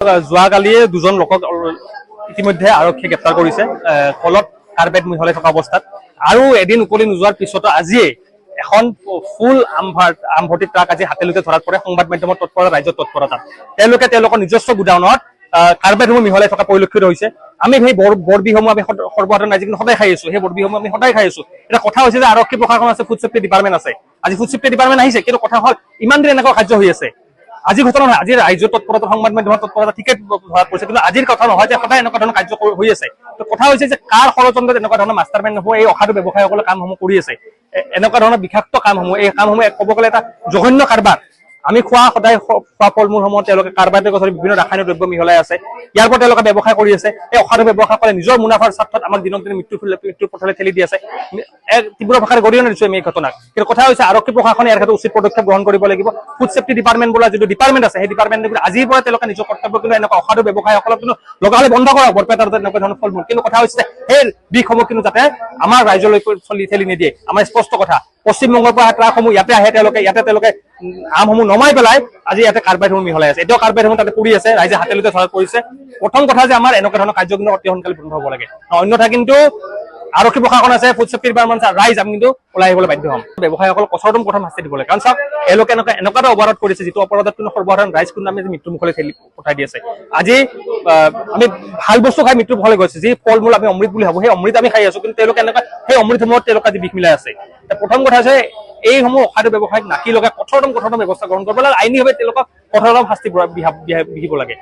যোৱাকালিয়ে দুজন লোকক ইতিমধ্যে আৰক্ষীয়ে গ্ৰেপ্তাৰ কৰিছে কলত কাৰ্পেট মিহলাই থকা অৱস্থাত আৰু এদিন উকলি নোযোৱাৰ পিছতো আজিয়ে এখন ফুল আমভৰ্তি ট্ৰাক আজি হাতেলৈকে ধৰাত পৰে সংবাদ মাধ্যমৰ তৎপৰতা ৰাজ্যৰ তৎপৰতাত তেওঁলোকৰ নিজস্ব গুদাউনত কাৰ্পেটসমূহ মিহলাই থকা পৰিলক্ষিত হৈছে আমি সেই বৰবিহসমূহ আমি সৰ্বসাধাৰণ ৰাইজে সদায় খাই আছো সেই বৰবিহসমূহ আমি সদায় খাই আছো এটা কথা হৈছে যে আৰক্ষী প্ৰশাসন আছে ফুড ছেফটি ডিপাৰ্টমেণ্ট আছে আজি ফুড ছেফটি ডিপাৰ্টমেণ্ট আহিছে কিন্তু কথা হ'ল ইমান দিন এনেকুৱা কাৰ্য হৈ আছে আজি ঘটনা নহয় আজি ৰাজ্যৰ তৎপৰতা সংবাদ মাধ্যমৰ তৎপৰতা ঠিকে ধৰা পৰিছে কিন্তু আজিৰ কথা নহয় যে সদায় এনেকুৱা ধৰণৰ কাৰ্য হৈ আছে তো কথা হৈছে যে কাৰ ষড়যন্ত্ৰত এনেকুৱা ধৰণৰ মাষ্টাৰমাইণ্ড হ'ব এই অসাধু ব্যৱসায়ীসকলে কামসমূহ কৰি আছে এনেকুৱা ধৰণৰ বিষাক্ত কামসমূহ এই কামসমূহ ক'ব গ'লে এটা জঘন্য কাৰবাৰ আমি সদায় খোৱা ফল মূলসমূহ তেওঁলোকে কাৰবাৰতে ধৰি বিভিন্ন ৰাসায়নিক দ্ৰব্য মিহলাই আছে ইয়াৰ পৰা তেওঁলোকে ব্যৱসায় কৰি আছে এই অসাধু ব্যৱসায়সকলে নিজৰ মুনাফাৰ স্বাৰ্থত আমাক দিনক দিনে মৃত্যুৰ পথলৈ ঠেলি দি আছে এক তীব্ৰ ভাষাৰে গৰিহণা দিছোঁ আমি এই ঘটনাক কিন্তু কথা হৈছে আৰক্ষী প্ৰশাসনে ইয়াৰ ক্ষেত্ৰত উচিত পদক্ষেপ গ্ৰহণ কৰিব লাগিব ফুড ছেফটি ডিপাৰ্টমেণ্ট বোলা যিটো ডিপাৰ্টমেণ্ট আছে সেই ডিপাৰ্টমেণ্টে আজিৰ পৰা তেওঁলোকে নিজৰ কৰ্তব্য কিন্তু এনেকুৱা অসাধু ব্যৱসায়ীসকলক কিন্তু লগালে বন্ধ কৰক বৰপেটাৰ এনেকুৱা ধৰণৰ ফল মূল কিন্তু কথা হৈছে সেই দিশসমূহ কিন্তু যাতে আমাৰ ৰাজ্যলৈ ঠেলি নিদিয়ে আমাৰ স্পষ্ট কথা পশ্চিমবংগৰ পৰা ট্ৰাকসমূহ ইয়াতে আহে তেওঁলোকে আমসমূহ নমাই পেলাই আজি ইয়াতে কাৰ্পেটসমূহ মিহলাই আছে এতিয়াও কাৰ্পেটসমূহ তাতে পৰি আছে ৰাইজে হাতেলৈকে ধৰাত পৰিছে প্ৰথম কথা যে আমাৰ এনেকুৱা ধৰণৰ কাৰ্য কিন্তু অতি সোনকালে বন্ধ হ'ব লাগে অন্যথা কিন্তু আৰক্ষী প্ৰশাসন আছে ফুড ছেফটি ডিপাৰ্টমেণ্ট আছে ৰাইজ আমি কিন্তু ওলাই আহিবলৈ বাধ্য হ'ম ব্যৱসায়ীসকলক কঠোৰতম কথা শাস্তি দিব লাগে কাৰণ চাওক এওঁলোকে এনেকুৱা এটা অপৰাধ কৰিছে যিটো অপৰাধত কিন্তু সৰ্বসাধাৰণ ৰাইজ কিন্তু আমি মৃত্যু মুখলৈ ঠেলি পঠাই দি আছে আজি আমি ভাল বস্তু খাই মৃত্যু মুখলৈ গৈছে যি ফল মূল আমি অমৃত বুলি ভাবো সেই অমৃত আমি খাই আছো কিন্তু তেওঁলোকে এনেকুৱা সেই অমৃতসমূহত তেওঁলোকে আজি বিষ মিলাই আছে প্ৰথম কথা হৈছে এইসমূহ অসাধু ব্যৱসায়ীক নাকি লগাই কঠোৰতম ব্যৱস্থা গ্ৰহণ কৰিব লাগে আইনীভাৱে তেওঁলোকক কঠোৰতম শাস্তি বিহিব লাগে